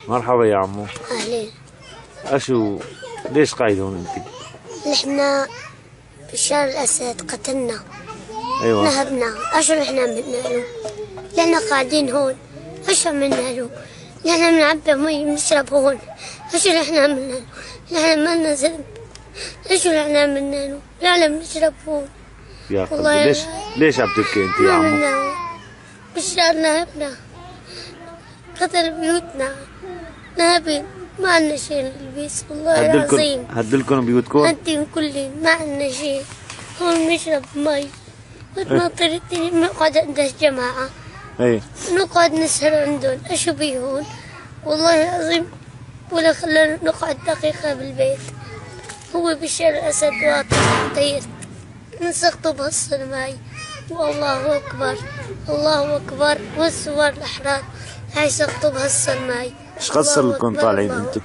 مرحبا يا عمو. أهلين. ليش قاعد هون انت؟ نحن بشار الأسد قتلنا. ايوه. نهبنا. أشو نحن عملنا له؟ لأننا قاعدين هون. أشو عملنا له؟ نحن بنعبي مي بنشرب هون. أشو نحن عملنا له؟ نحن ما لنا ذنب. أشو نحن عملنا له؟ نحن بنشرب هون. يا قلبي ليش عم تبكي انت يا عمو؟ بشار نهبنا. قتل بيوتنا. نهبين. ما عندنا شيء نلبس والله العظيم. هدلكم بيوتكم؟ هدين كلين ما عندنا شيء. هون نشرب مي وتنطر الدنيا نقعد عند الجماعة. ايه نقعد نسهر عندهم. أشو بي هون والله العظيم ولا خلانا نقعد دقيقة بالبيت. هو بشار الأسد واطي طير نسقطه بهالصنماي. والله أكبر الله أكبر والثوار الأحرار هاي سقطوا بهالصنماي. ايش قصر لكم طالعين انتم؟